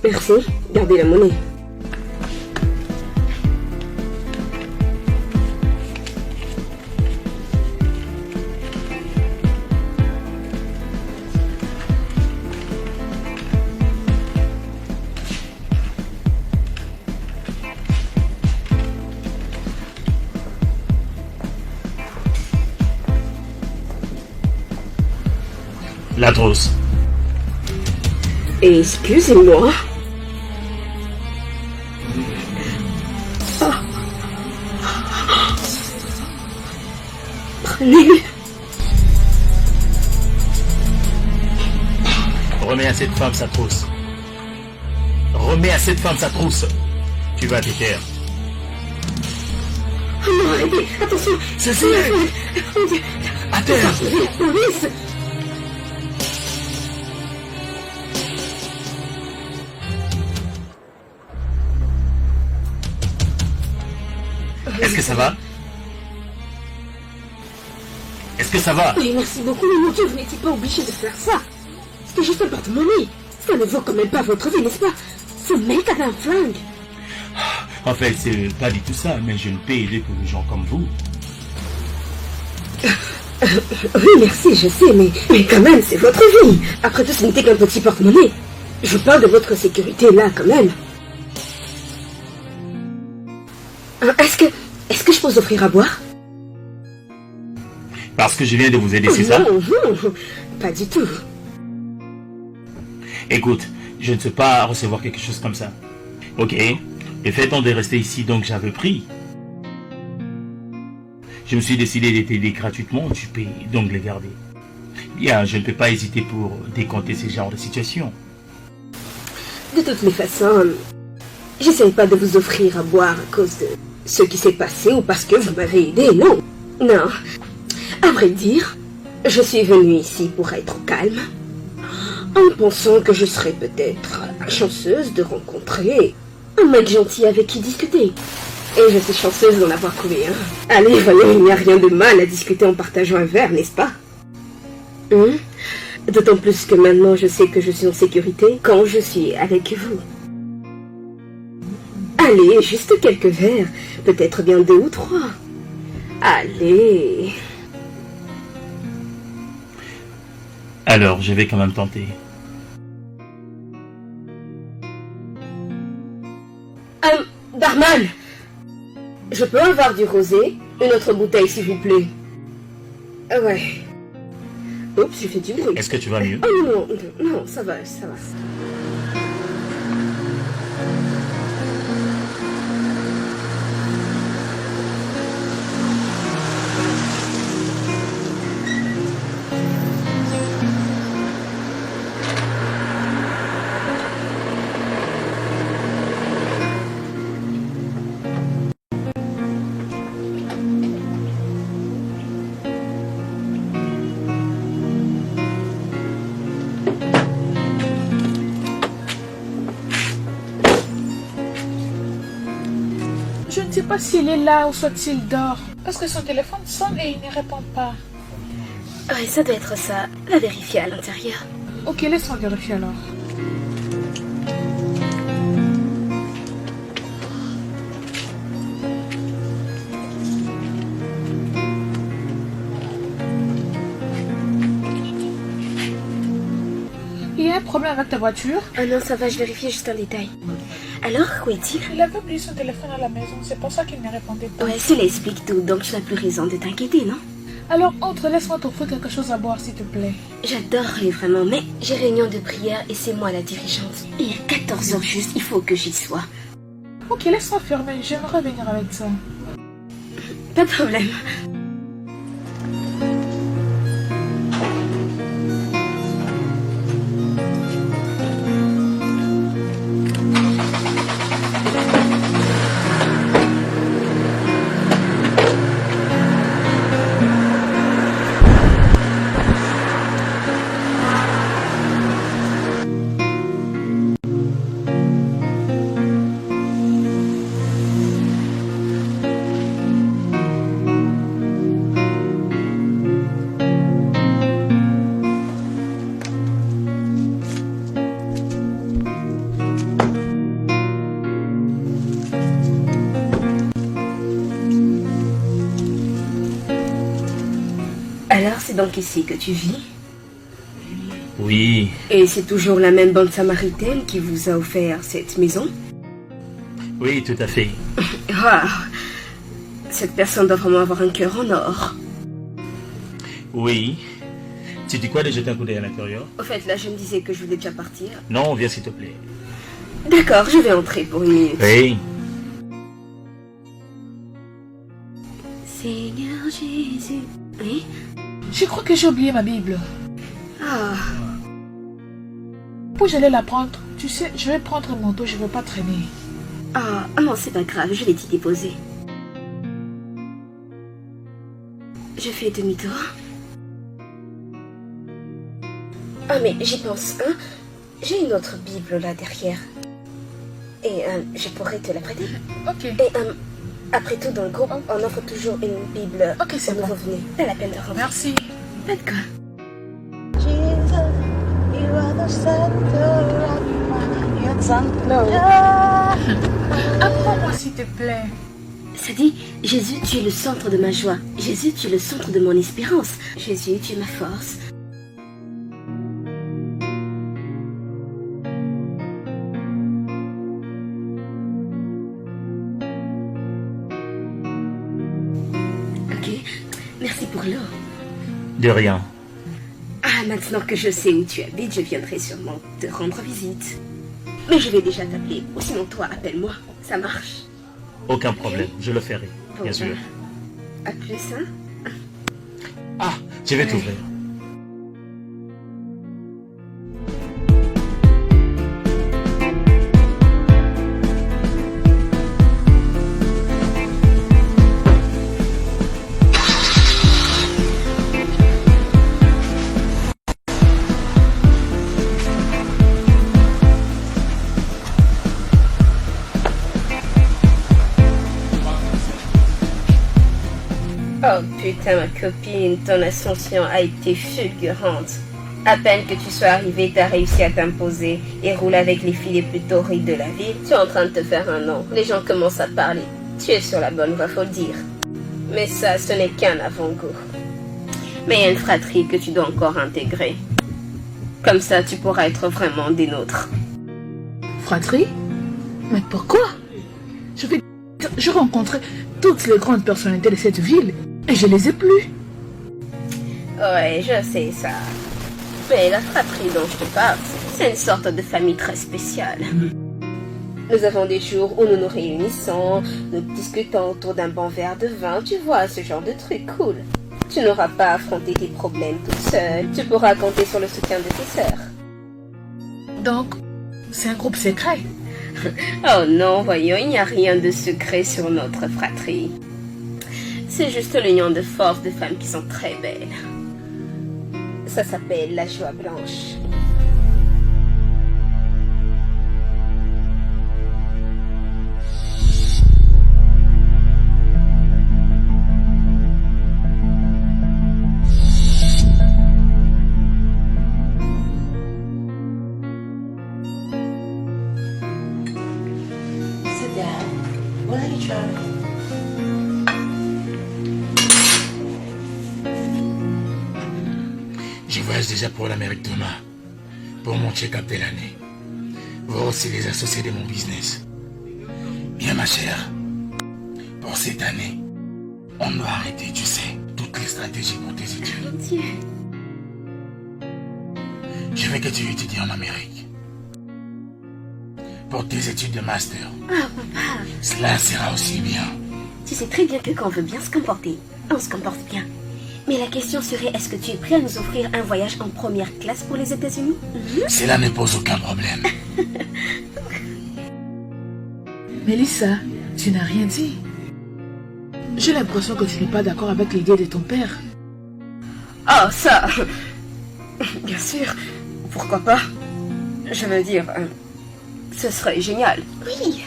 Merci, gardez la monnaie. La trousse. Excusez-moi. Prenez-le. Remets à cette femme sa trousse. Remets à cette femme sa trousse. Tu vas te taire. Oh non, arrêtez, attention. C'est fait. Mon Dieu. À terre. Maurice. Est-ce que ça va? Est-ce que ça va? Oui, merci beaucoup, mais mon Dieu, vous n'étiez pas obligé de faire ça. C'était juste un porte-monnaie. Ça ne vaut quand même pas votre vie, n'est-ce pas? Ce mec avait un flingue. En fait, c'est pas du tout ça, mais je ne peux aider que les gens comme vous. Oui, merci, je sais, mais quand même, c'est votre vie. Après tout, ce n'était qu'un petit porte-monnaie. Je parle de votre sécurité, là, quand même. Est-ce que je peux vous offrir à boire? Parce que je viens de vous aider, c'est ça? Non, non, pas du tout. Écoute, je ne sais pas recevoir quelque chose comme ça. Ok, le fait de rester ici, donc j'avais pris. Je me suis décidé de t'aider gratuitement, tu peux donc les garder. Bien, je ne peux pas hésiter pour décompter ce genre de situation. De toutes les façons, j'essaye pas de vous offrir à boire à cause de ce qui s'est passé ou parce que vous m'avez aidé, non. Non. À vrai dire, je suis venue ici pour être au calme, en pensant que je serais peut-être chanceuse de rencontrer un mec gentil avec qui discuter. Et je suis chanceuse d'en avoir trouvé un. Allez, voyons, il n'y a rien de mal à discuter en partageant un verre, n'est-ce pas? D'autant plus que maintenant je sais que je suis en sécurité quand je suis avec vous. Allez, juste quelques verres, peut-être bien 2 ou 3. Allez. Alors, je vais quand même tenter. Barman, je peux avoir du rosé? Une autre bouteille, s'il vous plaît. Ouais. Oups, j'ai fait du bruit. Est-ce que tu vas mieux? Oh non, non, non, ça va, ça va. Je ne sais pas s'il est là ou soit il dort. Parce que son téléphone sonne et il ne répond pas. Ouais, ça doit être ça. Va vérifier à l'intérieur. Ok, laisse-moi vérifier alors. Il y a un problème avec ta voiture? Ah non, ça va, je vérifie juste un détail. Alors, où est-il? Il avait oublié son téléphone à la maison, c'est pour ça qu'il ne répondait pas. Ouais, cela explique tout, donc tu n'as plus raison de t'inquiéter, non? Alors entre, laisse-moi t'offrir quelque chose à boire s'il te plaît. J'adorerais vraiment, mais j'ai réunion de prière et c'est moi la dirigeante. Et à 14 heures juste, il faut que j'y sois. Ok, laisse-moi fermer, j'aimerais venir avec ça. Pas de problème. Alors, c'est donc ici que tu vis? Oui, Et c'est toujours la même bonne samaritaine qui vous a offert cette maison? oui, tout à fait. Ah, cette personne doit vraiment avoir un cœur en or. Oui. Tu dis quoi de jeter un coup d'œil à l'intérieur? Au fait, là, je me disais que je voulais déjà partir. Non, viens s'il te plaît. D'accord, je vais entrer pour une minute. Oui. Seigneur Jésus. Oui? Je crois que j'ai oublié ma Bible. Ah, Où j'allais la prendre? Tu sais, je vais prendre un manteau, je ne veux pas traîner. ah, non, c'est pas grave, je vais t'y déposer. Je fais demi-tour. Ah, mais j'y pense, hein. J'ai une autre Bible là derrière. Et je pourrais te la prêter. Ok. Et après tout, dans le groupe, on offre toujours une Bible Ok, c'est aux nouveaux bon. venus. Pas la peine de rentrer. Merci. Pas de quoi. Jesus, you are the center of my example. Apprends-moi s'il te plaît. Ça dit, Jésus, tu es le centre de ma joie. Jésus, tu es le centre de mon espérance. Jésus, tu es ma force. Ok, merci pour l'eau. De rien. Ah, maintenant que je sais où tu habites, je viendrai sûrement te rendre visite. Mais je vais déjà t'appeler, ou sinon toi, appelle-moi. Ça marche? Aucun problème, je le ferai, Bon, bien sûr. À plus, hein? Ah, je vais t'ouvrir. Oh putain, ma copine, ton ascension a été fulgurante. À peine que tu sois arrivée, t'as réussi à t'imposer et rouler avec les filles les plus torrides de la ville. Tu es en train de te faire un nom. Les gens commencent à parler. Tu es sur la bonne voie, faut le dire. Mais ça, ce n'est qu'un avant-goût. Mais il y a une fratrie que tu dois encore intégrer. Comme ça, tu pourras être vraiment des nôtres. Fratrie? Mais pourquoi? Je rencontrais toutes les grandes personnalités de cette ville et je les ai plus. Ouais, je sais ça. Mais la fratrie dont je te parle, c'est une sorte de famille très spéciale. Nous avons des jours où nous nous réunissons, nous discutons autour d'un bon verre de vin, tu vois, ce genre de truc cool. Tu n'auras pas à affronter tes problèmes toute seule, tu pourras compter sur le soutien de tes sœurs. Donc, c'est un groupe secret. Oh non, voyons, il n'y a rien de secret sur notre fratrie. C'est juste l'union de forces de femmes qui sont très belles. Ça s'appelle la joie blanche. Sit down. What are you trying to Je voyage déjà pour l'Amérique demain, pour mon check-up de l'année. Voir aussi les associés de mon business. Bien ma chère, pour cette année, on doit arrêter, tu sais, toutes les stratégies pour tes études. Mon Dieu. Je veux que tu étudies en Amérique. Pour tes études de master. Ah, papa. Cela sera aussi bien. Tu sais très bien que quand on veut bien se comporter, on se comporte bien. Mais la question serait, est-ce que tu es prêt à nous offrir un voyage en première classe pour les États-Unis? Cela ne pose aucun problème. Mélissa, tu n'as rien dit. J'ai l'impression que tu n'es pas d'accord avec l'idée de ton père. Oh, ça. Bien sûr. Pourquoi pas? Je veux dire, ce serait génial. Oui.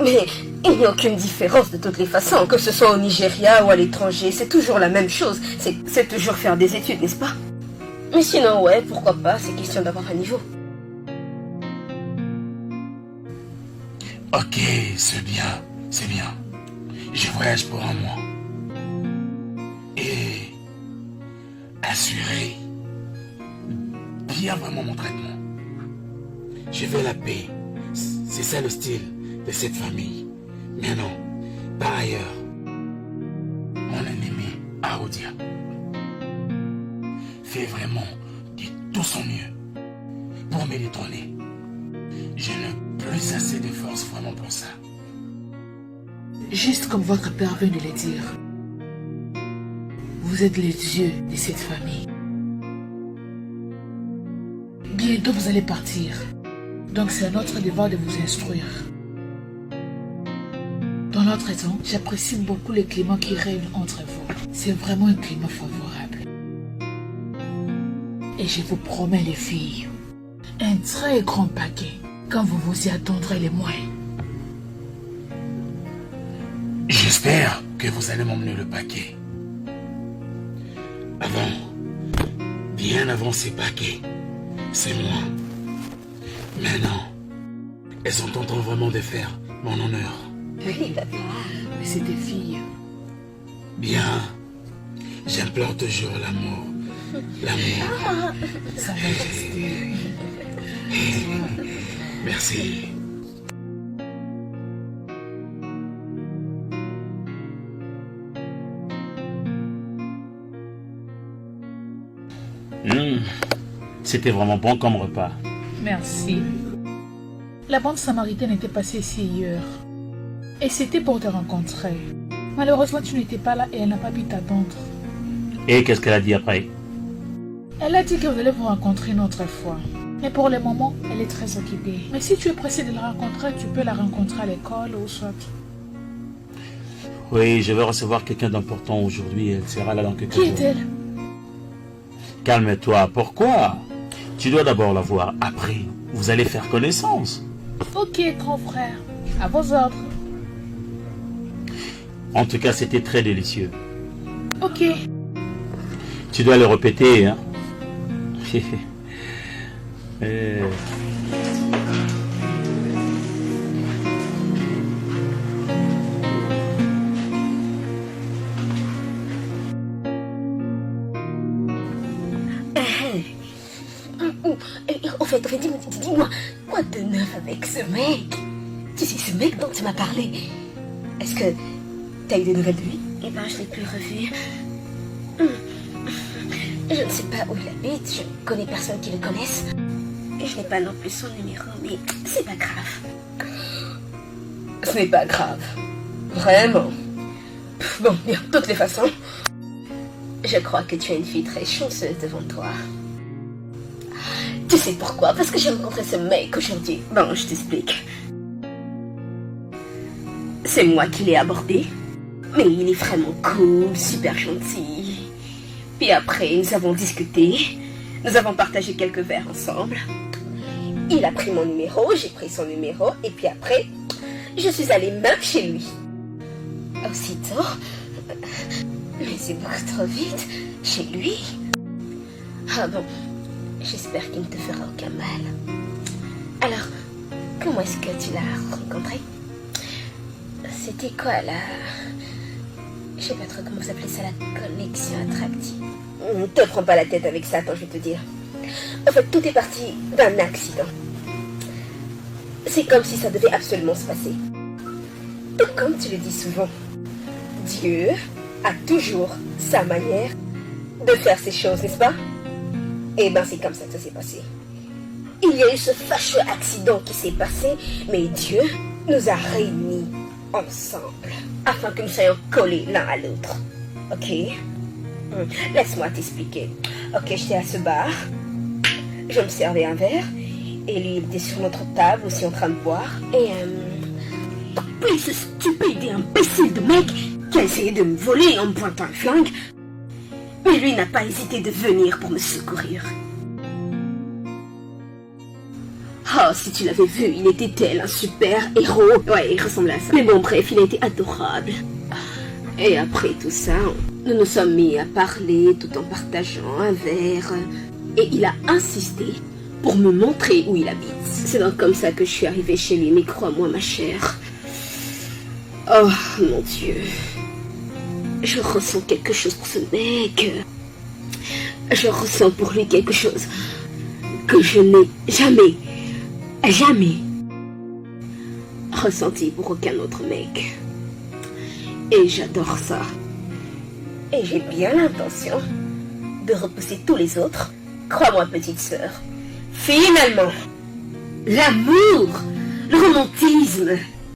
Mais il n'y a aucune différence de toutes les façons, que ce soit au Nigeria ou à l'étranger, c'est toujours la même chose. C'est toujours faire des études, n'est-ce pas? Mais sinon, ouais, pourquoi pas, c'est question d'avoir un niveau. Ok, c'est bien, c'est bien. Je voyage pour un mois. Et assurer bien vraiment mon traitement. Je veux la paix. C'est ça le style de cette famille. Mais non, par ailleurs, mon ennemi, Aoudia, fait vraiment de tout son mieux pour me détrôner. Je n'ai plus assez de force vraiment pour ça. Juste comme votre père vient de le dire. Vous êtes les dieux de cette famille. Bientôt vous allez partir. Donc c'est notre devoir de vous instruire. Dans notre temps, j'apprécie beaucoup le climat qui règne entre vous. C'est vraiment un climat favorable. Et je vous promets les filles, un très grand paquet quand vous vous y attendrez les moins. J'espère que vous allez m'emmener le paquet. Bien avant ces paquets, c'est moi. Maintenant, elles sont en train vraiment de faire mon honneur. Oui, papa. Mais c'est des filles. Bien, j'implore toujours l'amour. L'amour. Sa Majesté. Merci. C'était vraiment bon comme repas. Merci. La bande samaritaine était passée ici hier. Et c'était pour te rencontrer. Malheureusement, tu n'étais pas là et elle n'a pas pu t'attendre. Et qu'est-ce qu'elle a dit après? Elle a dit que vous allez vous rencontrer une autre fois. Mais pour le moment, elle est très occupée. Mais si tu es pressé de la rencontrer, tu peux la rencontrer à l'école ou soit. Oui, je vais recevoir quelqu'un d'important aujourd'hui. Elle sera là dans quelques jours. Qui est-elle? Calme-toi. Pourquoi? Tu dois d'abord la voir. Après, vous allez faire connaissance. Ok, grand frère. À vos ordres. En tout cas, c'était très délicieux. Ok. Tu dois le répéter, hein? En fait, dis-moi, quoi de neuf avec ce mec? Tu sais, ce mec dont tu m'as parlé, est-ce que t'as eu des nouvelles de lui? Eh ben, je l'ai plus revu. Je ne sais pas où il habite, je ne connais personne qui le connaisse. Et je n'ai pas non plus son numéro, mais c'est pas grave. Ce n'est pas grave. Vraiment. Bon, bien, de toutes les façons, je crois que tu as une fille très chanceuse devant toi. Tu sais pourquoi? Parce que j'ai rencontré ce mec aujourd'hui. Bon, je t'explique. C'est moi qui l'ai abordé. Mais il est vraiment cool, super gentil. Puis après, nous avons discuté. Nous avons partagé quelques verres ensemble. Il a pris mon numéro, j'ai pris son numéro. Et puis après, je suis allée même chez lui. Aussitôt... Mais c'est beaucoup trop vite. Chez lui. Ah bon... J'espère qu'il ne te fera aucun mal. Alors, comment est-ce que tu l'as rencontré? C'était quoi la... Je sais pas trop comment vous appelez ça, la connexion attractive. Ne te prends pas la tête avec ça, attends, je vais te dire. En fait, tout est parti d'un accident. C'est comme si ça devait absolument se passer. Et comme tu le dis souvent, Dieu a toujours sa manière de faire ses choses, n'est-ce pas? Et ben c'est comme ça que ça s'est passé. Il y a eu ce fâcheux accident qui s'est passé, mais Dieu nous a réunis ensemble afin que nous soyons collés l'un à l'autre. Ok? Laisse-moi t'expliquer. Ok, j'étais à ce bar, je me servais un verre, et lui il était sur notre table aussi en train de boire. Et puis ce stupide et imbécile de mec qui a essayé de me voler en me pointant un flingue. Mais lui n'a pas hésité de venir pour me secourir. Oh, si tu l'avais vu, il était tel un super héros. Ouais, il ressemblait à ça. Mais bon, bref, il a été adorable. Et après tout ça, nous nous sommes mis à parler tout en partageant un verre. Et il a insisté pour me montrer où il habite. C'est donc comme ça que je suis arrivée chez lui, mais crois-moi, ma chère. Oh, mon Dieu. Je ressens quelque chose pour ce mec. Je ressens pour lui quelque chose que je n'ai jamais ressenti pour aucun autre mec. Et j'adore ça. Et j'ai bien l'intention de repousser tous les autres. Crois-moi, petite sœur. Finalement, l'amour, le romantisme,